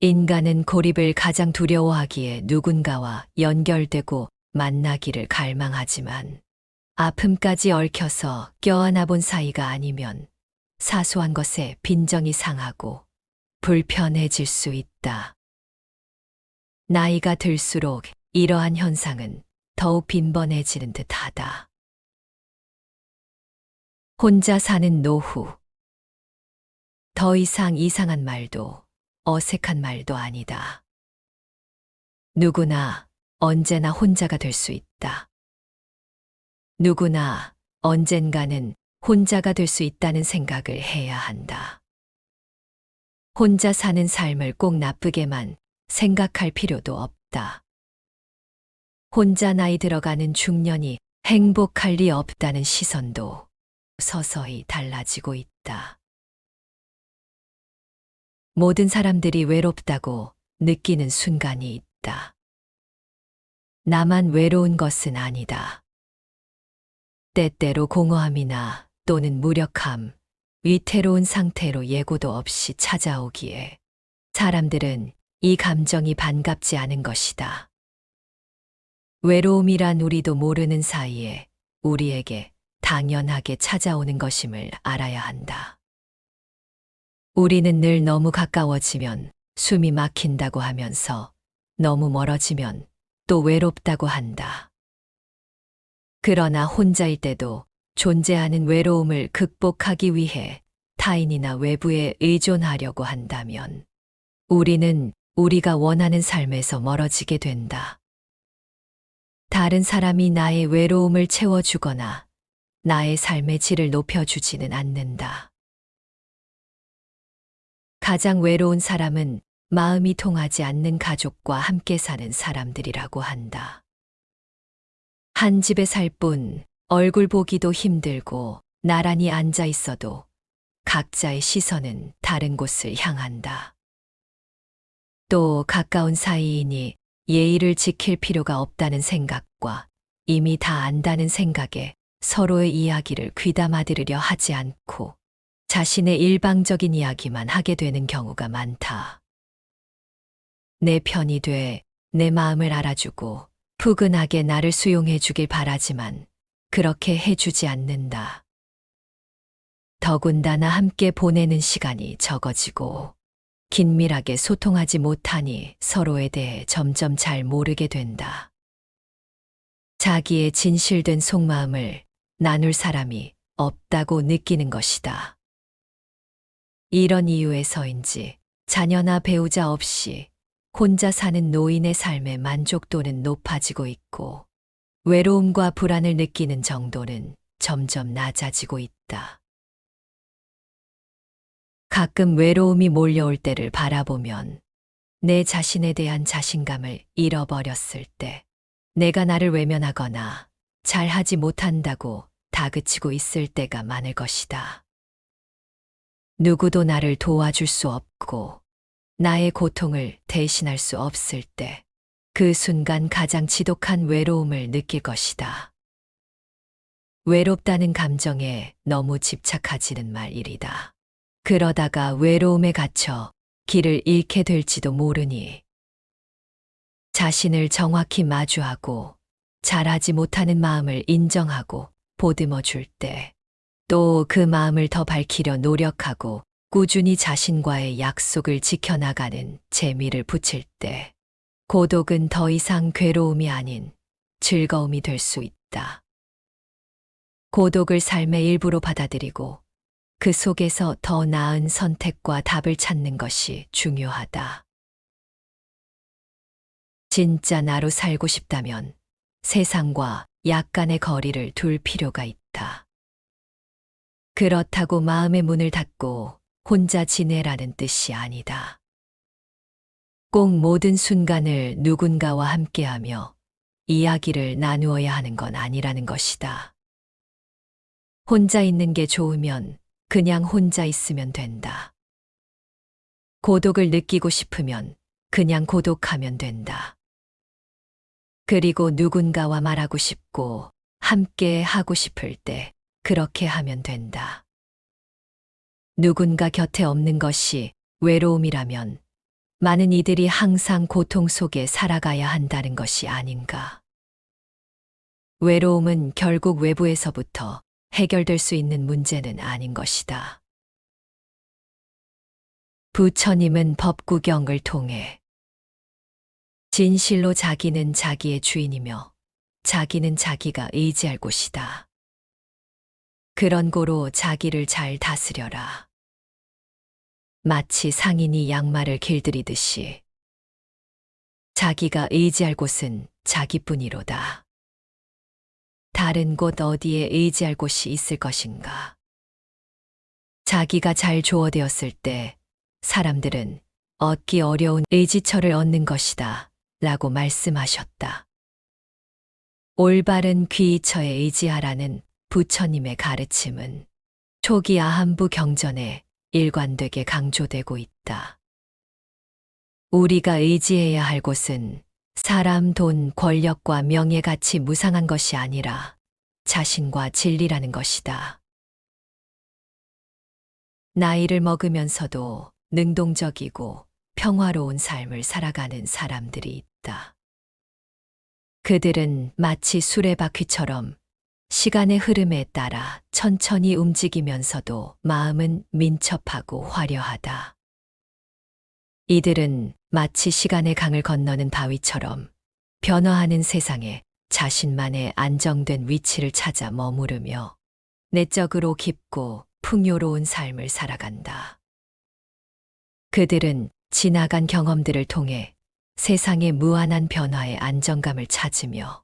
인간은 고립을 가장 두려워하기에 누군가와 연결되고 만나기를 갈망하지만 아픔까지 얽혀서 껴안아 본 사이가 아니면 사소한 것에 빈정이 상하고 불편해질 수 있다. 나이가 들수록 이러한 현상은 더욱 빈번해지는 듯하다. 혼자 사는 노후. 더 이상 이상한 말도 어색한 말도 아니다. 누구나 언제나 혼자가 될 수 있다. 누구나 언젠가는 혼자가 될 수 있다는 생각을 해야 한다. 혼자 사는 삶을 꼭 나쁘게만 생각할 필요도 없다. 혼자 나이 들어가는 중년이 행복할 리 없다는 시선도 서서히 달라지고 있다. 모든 사람들이 외롭다고 느끼는 순간이 있다. 나만 외로운 것은 아니다. 때때로 공허함이나 또는 무력함, 위태로운 상태로 예고도 없이 찾아오기에 사람들은 이 감정이 반갑지 않은 것이다. 외로움이란 우리도 모르는 사이에 우리에게 당연하게 찾아오는 것임을 알아야 한다. 우리는 늘 너무 가까워지면 숨이 막힌다고 하면서 너무 멀어지면 또 외롭다고 한다. 그러나 혼자일 때도 존재하는 외로움을 극복하기 위해 타인이나 외부에 의존하려고 한다면 우리는 우리가 원하는 삶에서 멀어지게 된다. 다른 사람이 나의 외로움을 채워주거나 나의 삶의 질을 높여주지는 않는다. 가장 외로운 사람은 마음이 통하지 않는 가족과 함께 사는 사람들이라고 한다. 한 집에 살 뿐 얼굴 보기도 힘들고 나란히 앉아 있어도 각자의 시선은 다른 곳을 향한다. 또 가까운 사이이니 예의를 지킬 필요가 없다는 생각과 이미 다 안다는 생각에 서로의 이야기를 귀담아 들으려 하지 않고 자신의 일방적인 이야기만 하게 되는 경우가 많다. 내 편이 돼 내 마음을 알아주고 푸근하게 나를 수용해 주길 바라지만 그렇게 해주지 않는다. 더군다나 함께 보내는 시간이 적어지고 긴밀하게 소통하지 못하니 서로에 대해 점점 잘 모르게 된다. 자기의 진실된 속마음을 나눌 사람이 없다고 느끼는 것이다. 이런 이유에서인지 자녀나 배우자 없이 혼자 사는 노인의 삶의 만족도는 높아지고 있고 외로움과 불안을 느끼는 정도는 점점 낮아지고 있다. 가끔 외로움이 몰려올 때를 바라보면 내 자신에 대한 자신감을 잃어버렸을 때 내가 나를 외면하거나 잘하지 못한다고 다그치고 있을 때가 많을 것이다. 누구도 나를 도와줄 수 없고 나의 고통을 대신할 수 없을 때 그 순간 가장 지독한 외로움을 느낄 것이다. 외롭다는 감정에 너무 집착하지는 말이다. 그러다가 외로움에 갇혀 길을 잃게 될지도 모르니 자신을 정확히 마주하고 잘하지 못하는 마음을 인정하고 보듬어 줄 때 또 그 마음을 더 밝히려 노력하고 꾸준히 자신과의 약속을 지켜나가는 재미를 붙일 때 고독은 더 이상 괴로움이 아닌 즐거움이 될 수 있다. 고독을 삶의 일부로 받아들이고 그 속에서 더 나은 선택과 답을 찾는 것이 중요하다. 진짜 나로 살고 싶다면 세상과 약간의 거리를 둘 필요가 있다. 그렇다고 마음의 문을 닫고 혼자 지내라는 뜻이 아니다. 꼭 모든 순간을 누군가와 함께하며 이야기를 나누어야 하는 건 아니라는 것이다. 혼자 있는 게 좋으면 그냥 혼자 있으면 된다. 고독을 느끼고 싶으면 그냥 고독하면 된다. 그리고 누군가와 말하고 싶고 함께 하고 싶을 때 그렇게 하면 된다. 누군가 곁에 없는 것이 외로움이라면 많은 이들이 항상 고통 속에 살아가야 한다는 것이 아닌가. 외로움은 결국 외부에서부터 해결될 수 있는 문제는 아닌 것이다. 부처님은 법구경을 통해 진실로 자기는 자기의 주인이며 자기는 자기가 의지할 곳이다. 그런 고로 자기를 잘 다스려라. 마치 상인이 양말을 길들이듯이 자기가 의지할 곳은 자기뿐이로다. 다른 곳 어디에 의지할 곳이 있을 것인가? 자기가 잘 조어되었을 때 사람들은 얻기 어려운 의지처를 얻는 것이다 라고 말씀하셨다. 올바른 귀의처에 의지하라는 부처님의 가르침은 초기 아한부 경전에 일관되게 강조되고 있다. 우리가 의지해야 할 곳은 사람, 돈, 권력과 명예같이 무상한 것이 아니라 자신과 진리라는 것이다. 나이를 먹으면서도 능동적이고 평화로운 삶을 살아가는 사람들이 있다. 그들은 마치 수레바퀴처럼 시간의 흐름에 따라 천천히 움직이면서도 마음은 민첩하고 화려하다. 이들은 마치 시간의 강을 건너는 바위처럼 변화하는 세상에 자신만의 안정된 위치를 찾아 머무르며 내적으로 깊고 풍요로운 삶을 살아간다. 그들은 지나간 경험들을 통해 세상의 무한한 변화에 안정감을 찾으며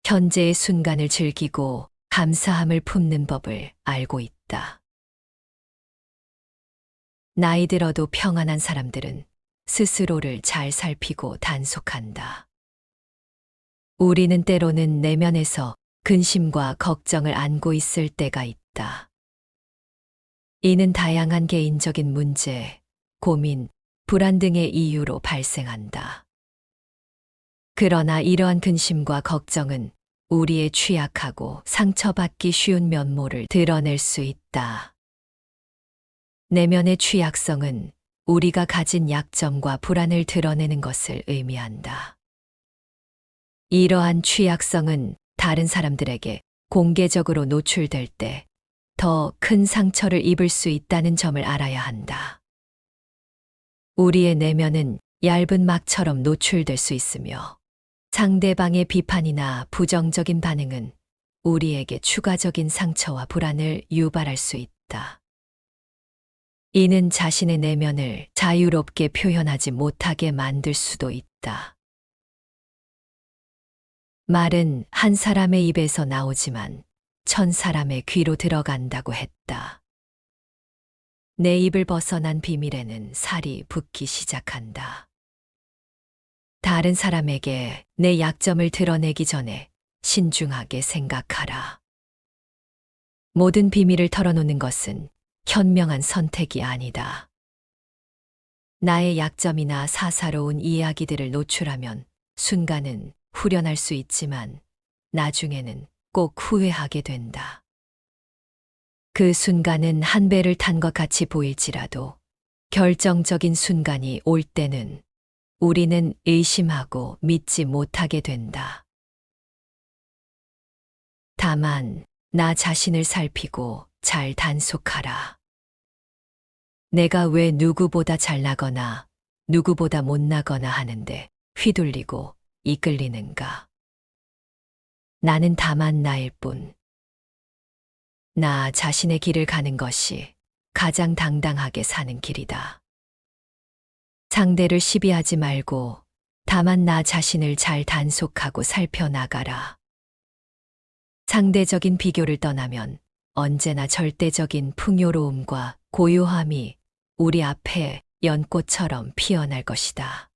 현재의 순간을 즐기고 감사함을 품는 법을 알고 있다. 나이 들어도 평안한 사람들은 스스로를 잘 살피고 단속한다. 우리는 때로는 내면에서 근심과 걱정을 안고 있을 때가 있다. 이는 다양한 개인적인 문제, 고민, 불안 등의 이유로 발생한다. 그러나 이러한 근심과 걱정은 우리의 취약하고 상처받기 쉬운 면모를 드러낼 수 있다. 내면의 취약성은 우리가 가진 약점과 불안을 드러내는 것을 의미한다. 이러한 취약성은 다른 사람들에게 공개적으로 노출될 때 더 큰 상처를 입을 수 있다는 점을 알아야 한다. 우리의 내면은 얇은 막처럼 노출될 수 있으며 상대방의 비판이나 부정적인 반응은 우리에게 추가적인 상처와 불안을 유발할 수 있다. 이는 자신의 내면을 자유롭게 표현하지 못하게 만들 수도 있다. 말은 한 사람의 입에서 나오지만 1000사람의 귀로 들어간다고 했다. 내 입을 벗어난 비밀에는 살이 붙기 시작한다. 다른 사람에게 내 약점을 드러내기 전에 신중하게 생각하라. 모든 비밀을 털어놓는 것은 현명한 선택이 아니다. 나의 약점이나 사사로운 이야기들을 노출하면 순간은 후련할 수 있지만 나중에는 꼭 후회하게 된다. 그 순간은 한 배를 탄 것 같이 보일지라도 결정적인 순간이 올 때는 우리는 의심하고 믿지 못하게 된다. 다만 나 자신을 살피고 잘 단속하라. 내가 왜 누구보다 잘나거나 누구보다 못나거나 하는데 휘둘리고 이끌리는가? 나는 다만 나일 뿐. 나 자신의 길을 가는 것이 가장 당당하게 사는 길이다. 상대를 시비하지 말고 다만 나 자신을 잘 단속하고 살펴나가라. 상대적인 비교를 떠나면 언제나 절대적인 풍요로움과 고요함이 우리 앞에 연꽃처럼 피어날 것이다.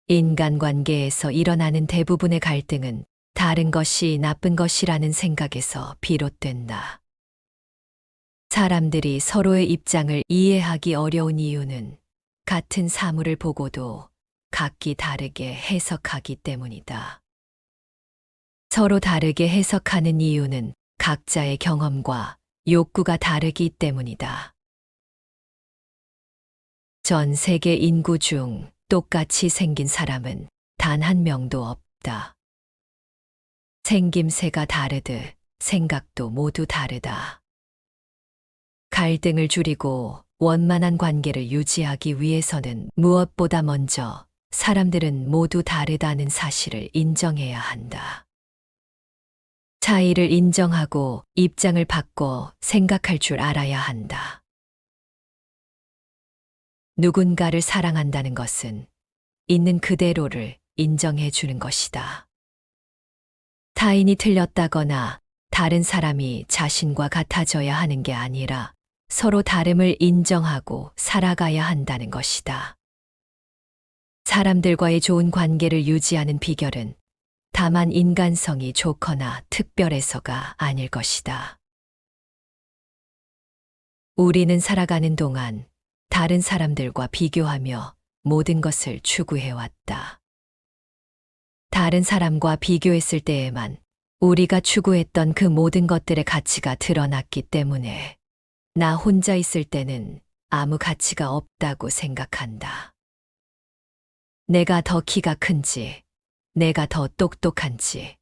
인간관계에서 일어나는 대부분의 갈등은 다른 것이 나쁜 것이라는 생각에서 비롯된다. 사람들이 서로의 입장을 이해하기 어려운 이유는 같은 사물을 보고도 각기 다르게 해석하기 때문이다. 서로 다르게 해석하는 이유는 각자의 경험과 욕구가 다르기 때문이다. 전 세계 인구 중 똑같이 생긴 사람은 단 한 명도 없다. 생김새가 다르듯 생각도 모두 다르다. 갈등을 줄이고 원만한 관계를 유지하기 위해서는 무엇보다 먼저 사람들은 모두 다르다는 사실을 인정해야 한다. 차이를 인정하고 입장을 바꿔 생각할 줄 알아야 한다. 누군가를 사랑한다는 것은 있는 그대로를 인정해 주는 것이다. 타인이 틀렸다거나 다른 사람이 자신과 같아져야 하는 게 아니라 서로 다름을 인정하고 살아가야 한다는 것이다. 사람들과의 좋은 관계를 유지하는 비결은 다만 인간성이 좋거나 특별해서가 아닐 것이다. 우리는 살아가는 동안 다른 사람들과 비교하며 모든 것을 추구해왔다. 다른 사람과 비교했을 때에만 우리가 추구했던 그 모든 것들의 가치가 드러났기 때문에 나 혼자 있을 때는 아무 가치가 없다고 생각한다. 내가 더 키가 큰지, 내가 더 똑똑한지,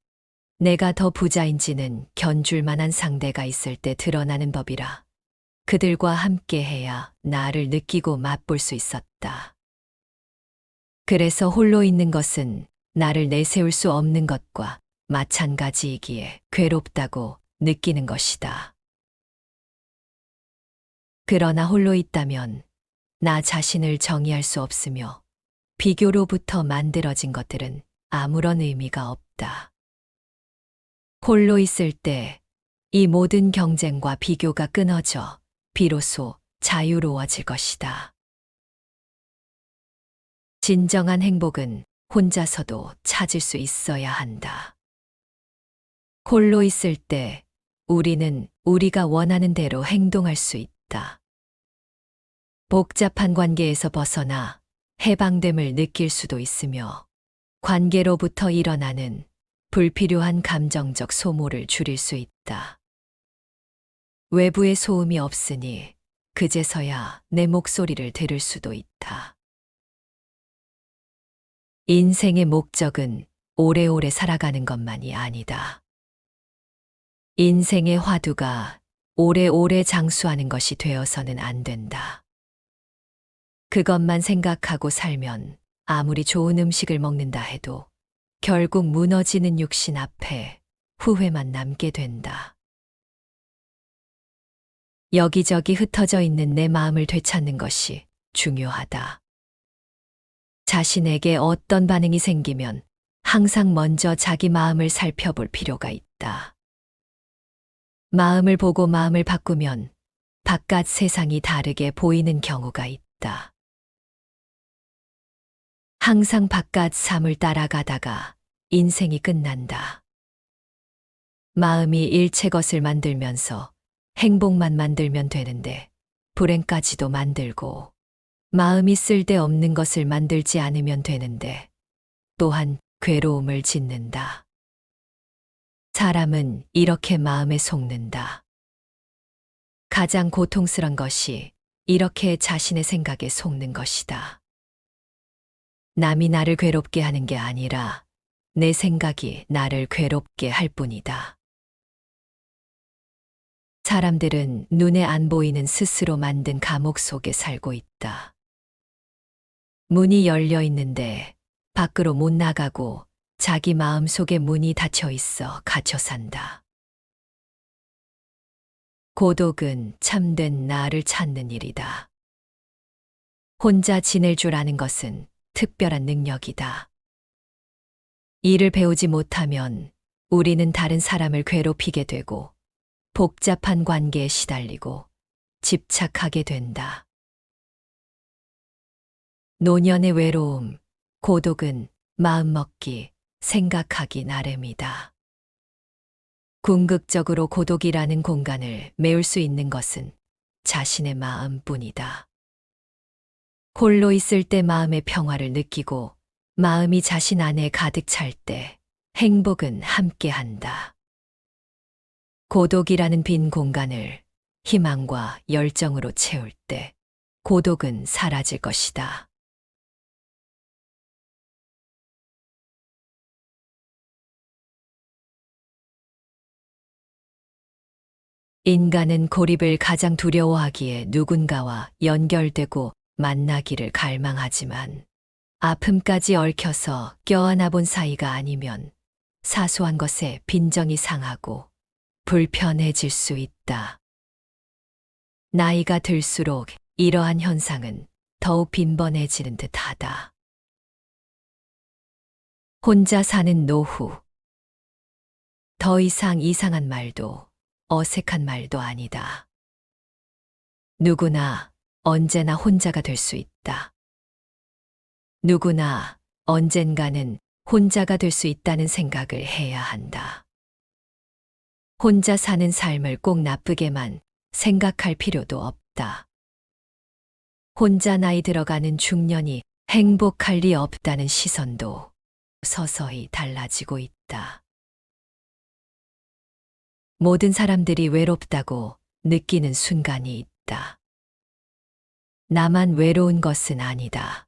내가 더 부자인지는 견줄 만한 상대가 있을 때 드러나는 법이라 그들과 함께 해야 나를 느끼고 맛볼 수 있었다. 그래서 홀로 있는 것은 나를 내세울 수 없는 것과 마찬가지이기에 괴롭다고 느끼는 것이다. 그러나 홀로 있다면 나 자신을 정의할 수 없으며 비교로부터 만들어진 것들은 아무런 의미가 없다. 홀로 있을 때 이 모든 경쟁과 비교가 끊어져 비로소 자유로워질 것이다. 진정한 행복은 혼자서도 찾을 수 있어야 한다. 홀로 있을 때 우리는 우리가 원하는 대로 행동할 수 있다. 복잡한 관계에서 벗어나 해방됨을 느낄 수도 있으며 관계로부터 일어나는 불필요한 감정적 소모를 줄일 수 있다. 외부의 소음이 없으니 그제서야 내 목소리를 들을 수도 있다. 인생의 목적은 오래오래 살아가는 것만이 아니다. 인생의 화두가 오래오래 장수하는 것이 되어서는 안 된다. 그것만 생각하고 살면 아무리 좋은 음식을 먹는다 해도 결국 무너지는 육신 앞에 후회만 남게 된다. 여기저기 흩어져 있는 내 마음을 되찾는 것이 중요하다. 자신에게 어떤 반응이 생기면 항상 먼저 자기 마음을 살펴볼 필요가 있다. 마음을 보고 마음을 바꾸면 바깥 세상이 다르게 보이는 경우가 있다. 항상 바깥 삶을 따라가다가 인생이 끝난다. 마음이 일체 것을 만들면서 행복만 만들면 되는데 불행까지도 만들고 마음이 쓸데없는 것을 만들지 않으면 되는데 또한 괴로움을 짓는다. 사람은 이렇게 마음에 속는다. 가장 고통스런 것이 이렇게 자신의 생각에 속는 것이다. 남이 나를 괴롭게 하는 게 아니라 내 생각이 나를 괴롭게 할 뿐이다. 사람들은 눈에 안 보이는 스스로 만든 감옥 속에 살고 있다. 문이 열려 있는데 밖으로 못 나가고 자기 마음 속에 문이 닫혀 있어 갇혀 산다. 고독은 참된 나를 찾는 일이다. 혼자 지낼 줄 아는 것은 특별한 능력이다. 이를 배우지 못하면 우리는 다른 사람을 괴롭히게 되고 복잡한 관계에 시달리고 집착하게 된다. 노년의 외로움, 고독은 마음먹기, 생각하기 나름이다. 궁극적으로 고독이라는 공간을 메울 수 있는 것은 자신의 마음뿐이다. 홀로 있을 때 마음의 평화를 느끼고 마음이 자신 안에 가득 찰 때 행복은 함께한다. 고독이라는 빈 공간을 희망과 열정으로 채울 때 고독은 사라질 것이다. 인간은 고립을 가장 두려워하기에 누군가와 연결되고 만나기를 갈망하지만 아픔까지 얽혀서 껴안아 본 사이가 아니면 사소한 것에 빈정이 상하고 불편해질 수 있다. 나이가 들수록 이러한 현상은 더욱 빈번해지는 듯하다. 혼자 사는 노후. 더 이상 이상한 말도 어색한 말도 아니다. 누구나 언제나 혼자가 될 수 있다. 누구나 언젠가는 혼자가 될 수 있다는 생각을 해야 한다. 혼자 사는 삶을 꼭 나쁘게만 생각할 필요도 없다. 혼자 나이 들어가는 중년이 행복할 리 없다는 시선도 서서히 달라지고 있다. 모든 사람들이 외롭다고 느끼는 순간이 있다. 나만 외로운 것은 아니다.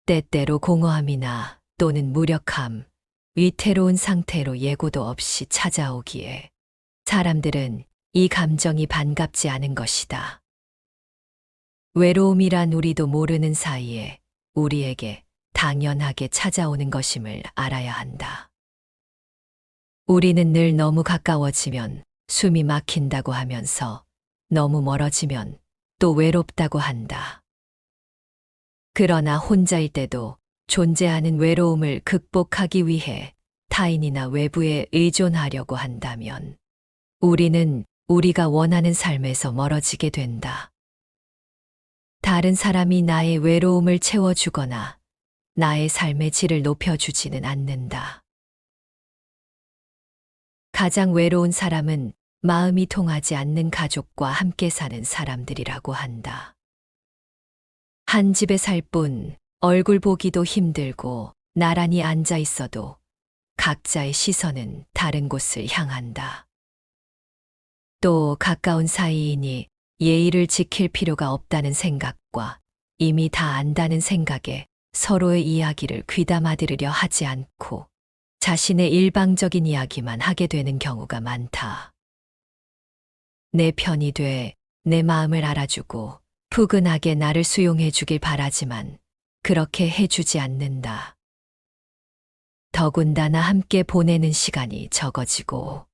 때때로 공허함이나 또는 무력함, 위태로운 상태로 예고도 없이 찾아오기에 사람들은 이 감정이 반갑지 않은 것이다. 외로움이란 우리도 모르는 사이에 우리에게 당연하게 찾아오는 것임을 알아야 한다. 우리는 늘 너무 가까워지면 숨이 막힌다고 하면서 너무 멀어지면 또 외롭다고 한다. 그러나 혼자일 때도 존재하는 외로움을 극복하기 위해 타인이나 외부에 의존하려고 한다면 우리는 우리가 원하는 삶에서 멀어지게 된다. 다른 사람이 나의 외로움을 채워주거나 나의 삶의 질을 높여주지는 않는다. 가장 외로운 사람은 마음이 통하지 않는 가족과 함께 사는 사람들이라고 한다. 한 집에 살 뿐 얼굴 보기도 힘들고 나란히 앉아 있어도 각자의 시선은 다른 곳을 향한다. 또 가까운 사이이니 예의를 지킬 필요가 없다는 생각과 이미 다 안다는 생각에 서로의 이야기를 귀담아 들으려 하지 않고 자신의 일방적인 이야기만 하게 되는 경우가 많다. 내 편이 돼 내 마음을 알아주고 푸근하게 나를 수용해 주길 바라지만 그렇게 해주지 않는다. 더군다나 함께 보내는 시간이 적어지고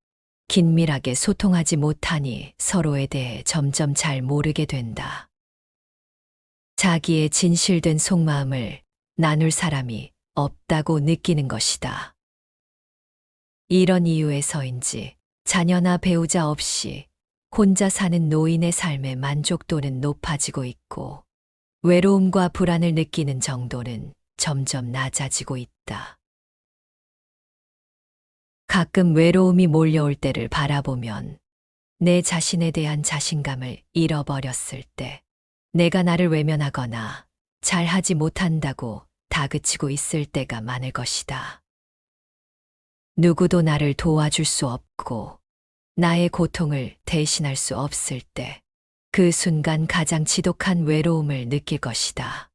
긴밀하게 소통하지 못하니 서로에 대해 점점 잘 모르게 된다. 자기의 진실된 속마음을 나눌 사람이 없다고 느끼는 것이다. 이런 이유에서인지 자녀나 배우자 없이 혼자 사는 노인의 삶의 만족도는 높아지고 있고 외로움과 불안을 느끼는 정도는 점점 낮아지고 있다. 가끔 외로움이 몰려올 때를 바라보면 내 자신에 대한 자신감을 잃어버렸을 때 내가 나를 외면하거나 잘하지 못한다고 다그치고 있을 때가 많을 것이다. 누구도 나를 도와줄 수 없고 나의 고통을 대신할 수 없을 때 그 순간 가장 지독한 외로움을 느낄 것이다.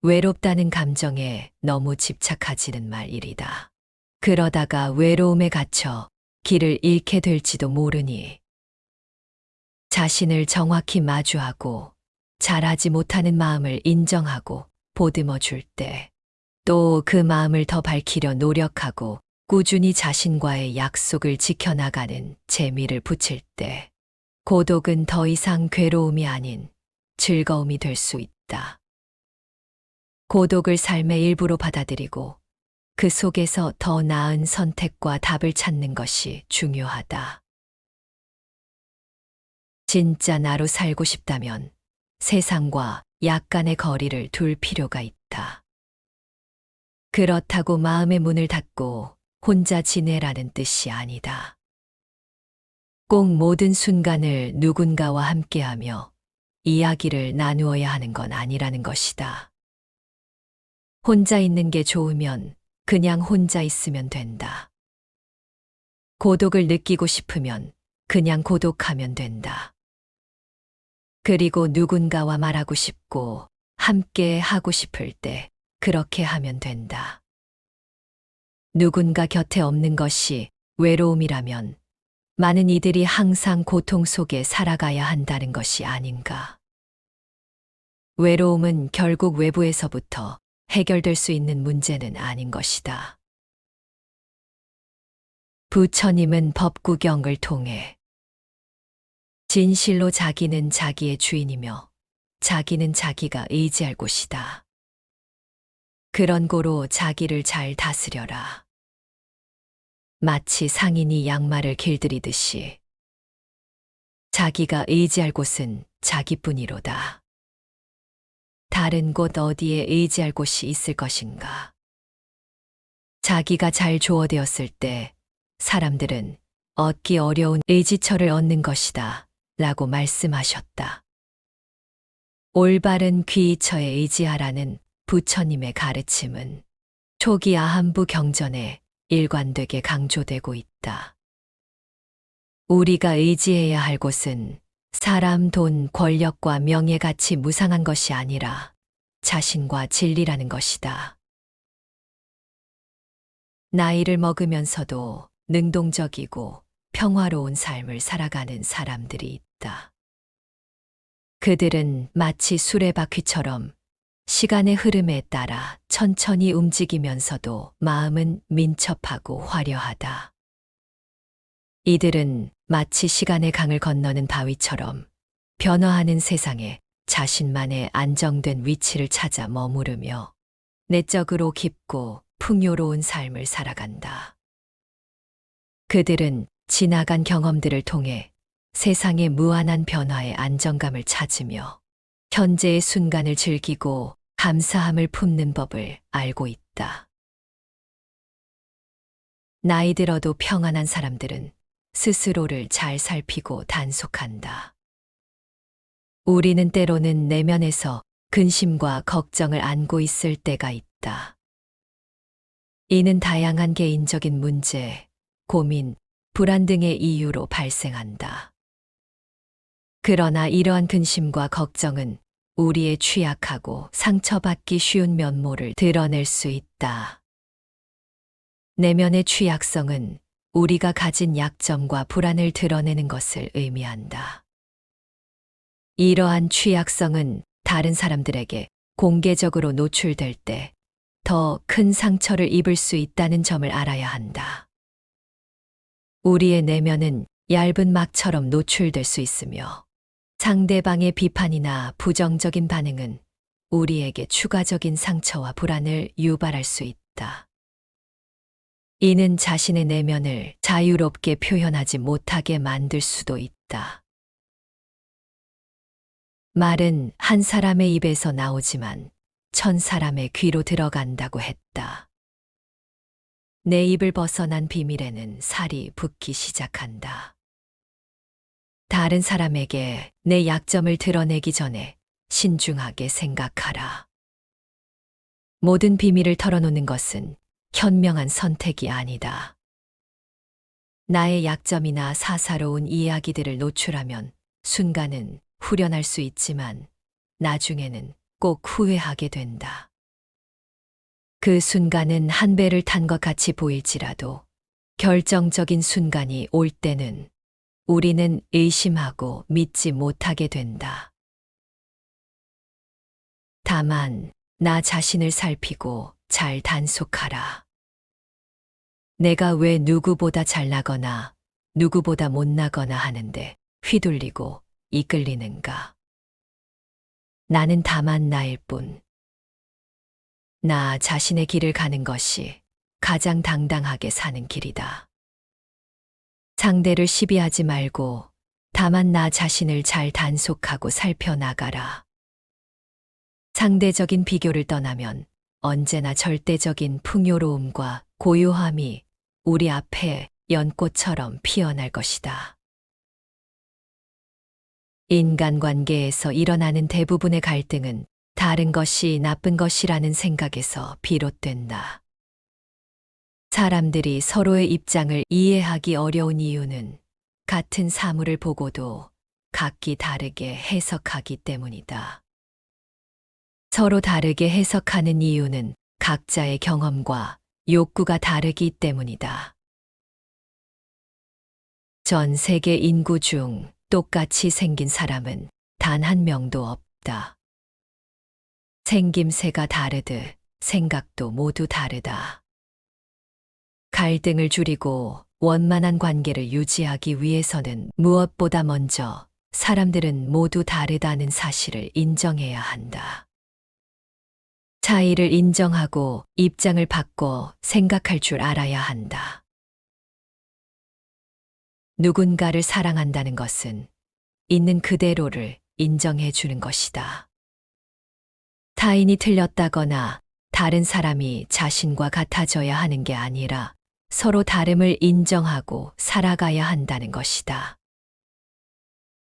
외롭다는 감정에 너무 집착하지는 말이다. 그러다가 외로움에 갇혀 길을 잃게 될지도 모르니 자신을 정확히 마주하고 잘하지 못하는 마음을 인정하고 보듬어 줄 때 또 그 마음을 더 밝히려 노력하고 꾸준히 자신과의 약속을 지켜나가는 재미를 붙일 때 고독은 더 이상 괴로움이 아닌 즐거움이 될 수 있다. 고독을 삶의 일부로 받아들이고 그 속에서 더 나은 선택과 답을 찾는 것이 중요하다. 진짜 나로 살고 싶다면 세상과 약간의 거리를 둘 필요가 있다. 그렇다고 마음의 문을 닫고 혼자 지내라는 뜻이 아니다. 꼭 모든 순간을 누군가와 함께하며 이야기를 나누어야 하는 건 아니라는 것이다. 혼자 있는 게 좋으면 그냥 혼자 있으면 된다. 고독을 느끼고 싶으면 그냥 고독하면 된다. 그리고 누군가와 말하고 싶고 함께 하고 싶을 때 그렇게 하면 된다. 누군가 곁에 없는 것이 외로움이라면 많은 이들이 항상 고통 속에 살아가야 한다는 것이 아닌가. 외로움은 결국 외부에서부터 해결될 수 있는 문제는 아닌 것이다. 부처님은 법구경을 통해 진실로 자기는 자기의 주인이며 자기는 자기가 의지할 곳이다. 그런 고로 자기를 잘 다스려라. 마치 상인이 양말을 길들이듯이 자기가 의지할 곳은 자기뿐이로다. 다른 곳 어디에 의지할 곳이 있을 것인가? 자기가 잘 조어되었을 때 사람들은 얻기 어려운 의지처를 얻는 것이다 라고 말씀하셨다. 올바른 귀의처에 의지하라는 부처님의 가르침은 초기 아한부 경전에 일관되게 강조되고 있다. 우리가 의지해야 할 곳은 사람, 돈, 권력과 명예같이 무상한 것이 아니라 자신과 진리라는 것이다. 나이를 먹으면서도 능동적이고 평화로운 삶을 살아가는 사람들이 있다. 그들은 마치 수레바퀴처럼 시간의 흐름에 따라 천천히 움직이면서도 마음은 민첩하고 화려하다. 이들은 마치 시간의 강을 건너는 바위처럼 변화하는 세상에 자신만의 안정된 위치를 찾아 머무르며 내적으로 깊고 풍요로운 삶을 살아간다. 그들은 지나간 경험들을 통해 세상의 무한한 변화에 안정감을 찾으며 현재의 순간을 즐기고 감사함을 품는 법을 알고 있다. 나이 들어도 평안한 사람들은 스스로를 잘 살피고 단속한다. 우리는 때로는 내면에서 근심과 걱정을 안고 있을 때가 있다. 이는 다양한 개인적인 문제, 고민, 불안 등의 이유로 발생한다. 그러나 이러한 근심과 걱정은 우리의 취약하고 상처받기 쉬운 면모를 드러낼 수 있다. 내면의 취약성은 우리가 가진 약점과 불안을 드러내는 것을 의미한다. 이러한 취약성은 다른 사람들에게 공개적으로 노출될 때 더 큰 상처를 입을 수 있다는 점을 알아야 한다. 우리의 내면은 얇은 막처럼 노출될 수 있으며 상대방의 비판이나 부정적인 반응은 우리에게 추가적인 상처와 불안을 유발할 수 있다. 이는 자신의 내면을 자유롭게 표현하지 못하게 만들 수도 있다. 말은 한 사람의 입에서 나오지만 1000사람의 귀로 들어간다고 했다. 내 입을 벗어난 비밀에는 살이 붙기 시작한다. 다른 사람에게 내 약점을 드러내기 전에 신중하게 생각하라. 모든 비밀을 털어놓는 것은 현명한 선택이 아니다. 나의 약점이나 사사로운 이야기들을 노출하면 순간은 후련할 수 있지만 나중에는 꼭 후회하게 된다. 그 순간은 한 배를 탄 것 같이 보일지라도 결정적인 순간이 올 때는 우리는 의심하고 믿지 못하게 된다. 다만 나 자신을 살피고 잘 단속하라. 내가 왜 누구보다 잘나거나 누구보다 못나거나 하는데 휘둘리고 이끌리는가? 나는 다만 나일 뿐. 나 자신의 길을 가는 것이 가장 당당하게 사는 길이다. 상대를 시비하지 말고 다만 나 자신을 잘 단속하고 살펴나가라. 상대적인 비교를 떠나면 언제나 절대적인 풍요로움과 고요함이 우리 앞에 연꽃처럼 피어날 것이다. 인간관계에서 일어나는 대부분의 갈등은 다른 것이 나쁜 것이라는 생각에서 비롯된다. 사람들이 서로의 입장을 이해하기 어려운 이유는 같은 사물을 보고도 각기 다르게 해석하기 때문이다. 서로 다르게 해석하는 이유는 각자의 경험과 욕구가 다르기 때문이다. 전 세계 인구 중 똑같이 생긴 사람은 단 한 명도 없다. 생김새가 다르듯 생각도 모두 다르다. 갈등을 줄이고 원만한 관계를 유지하기 위해서는 무엇보다 먼저 사람들은 모두 다르다는 사실을 인정해야 한다. 차이를 인정하고 입장을 바꿔 생각할 줄 알아야 한다. 누군가를 사랑한다는 것은 있는 그대로를 인정해 주는 것이다. 타인이 틀렸다거나 다른 사람이 자신과 같아져야 하는 게 아니라 서로 다름을 인정하고 살아가야 한다는 것이다.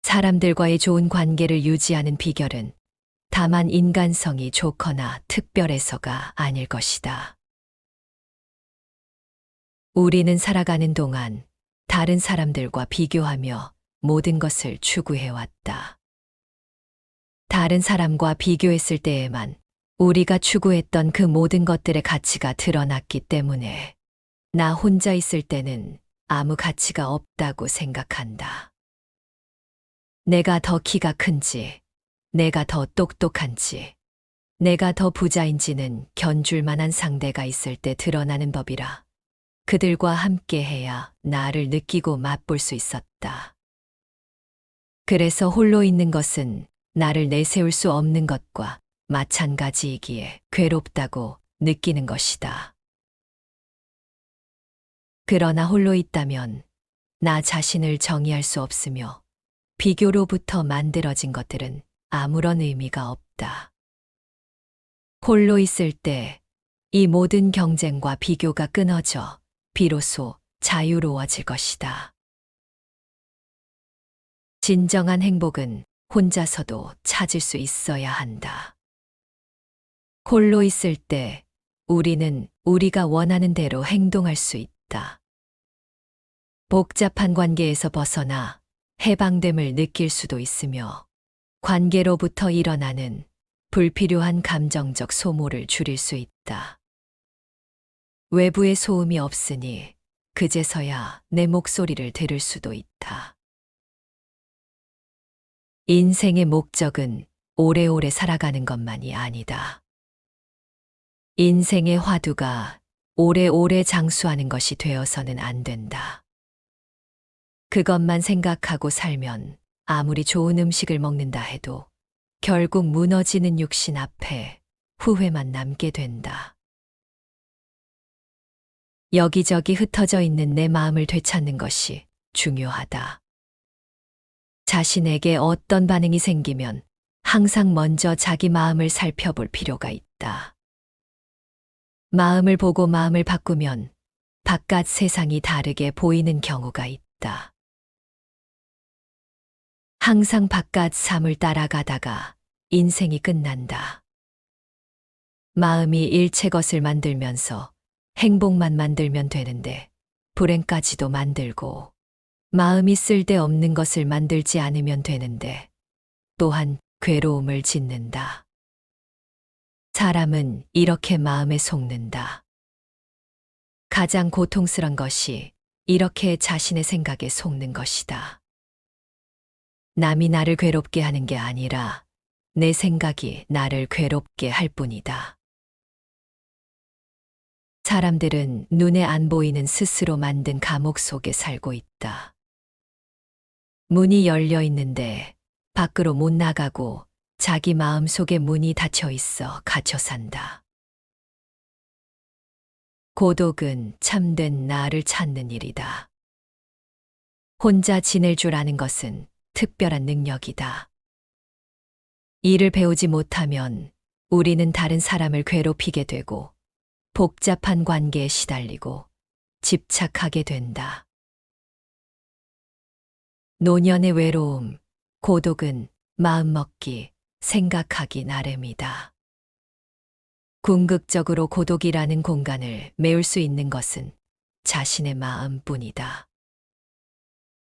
사람들과의 좋은 관계를 유지하는 비결은 다만 인간성이 좋거나 특별해서가 아닐 것이다. 우리는 살아가는 동안 다른 사람들과 비교하며 모든 것을 추구해왔다. 다른 사람과 비교했을 때에만 우리가 추구했던 그 모든 것들의 가치가 드러났기 때문에 나 혼자 있을 때는 아무 가치가 없다고 생각한다. 내가 더 키가 큰지, 내가 더 똑똑한지, 내가 더 부자인지는 견줄 만한 상대가 있을 때 드러나는 법이라 그들과 함께 해야 나를 느끼고 맛볼 수 있었다. 그래서 홀로 있는 것은 나를 내세울 수 없는 것과 마찬가지이기에 괴롭다고 느끼는 것이다. 그러나 홀로 있다면 나 자신을 정의할 수 없으며 비교로부터 만들어진 것들은 아무런 의미가 없다. 홀로 있을 때 이 모든 경쟁과 비교가 끊어져 비로소 자유로워질 것이다. 진정한 행복은 혼자서도 찾을 수 있어야 한다. 홀로 있을 때 우리는 우리가 원하는 대로 행동할 수 있다. 복잡한 관계에서 벗어나 해방됨을 느낄 수도 있으며 관계로부터 일어나는 불필요한 감정적 소모를 줄일 수 있다. 외부의 소음이 없으니 그제서야 내 목소리를 들을 수도 있다. 인생의 목적은 오래오래 살아가는 것만이 아니다. 인생의 화두가 오래오래 장수하는 것이 되어서는 안 된다. 그것만 생각하고 살면 아무리 좋은 음식을 먹는다 해도 결국 무너지는 육신 앞에 후회만 남게 된다. 여기저기 흩어져 있는 내 마음을 되찾는 것이 중요하다. 자신에게 어떤 반응이 생기면 항상 먼저 자기 마음을 살펴볼 필요가 있다. 마음을 보고 마음을 바꾸면 바깥 세상이 다르게 보이는 경우가 있다. 항상 바깥 삶을 따라가다가 인생이 끝난다. 마음이 일체 것을 만들면서 행복만 만들면 되는데 불행까지도 만들고 마음이 쓸데없는 것을 만들지 않으면 되는데 또한 괴로움을 짓는다. 사람은 이렇게 마음에 속는다. 가장 고통스런 것이 이렇게 자신의 생각에 속는 것이다. 남이 나를 괴롭게 하는 게 아니라 내 생각이 나를 괴롭게 할 뿐이다. 사람들은 눈에 안 보이는 스스로 만든 감옥 속에 살고 있다. 문이 열려 있는데 밖으로 못 나가고 자기 마음 속에 문이 닫혀 있어 갇혀 산다. 고독은 참된 나를 찾는 일이다. 혼자 지낼 줄 아는 것은 특별한 능력이다. 이를 배우지 못하면 우리는 다른 사람을 괴롭히게 되고 복잡한 관계에 시달리고 집착하게 된다. 노년의 외로움, 고독은 마음먹기, 생각하기 나름이다. 궁극적으로 고독이라는 공간을 메울 수 있는 것은 자신의 마음뿐이다.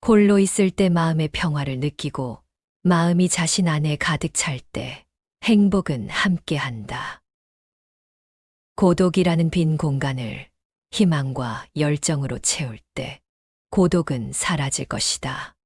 홀로 있을 때 마음의 평화를 느끼고 마음이 자신 안에 가득 찰 때 행복은 함께한다. 고독이라는 빈 공간을 희망과 열정으로 채울 때 고독은 사라질 것이다.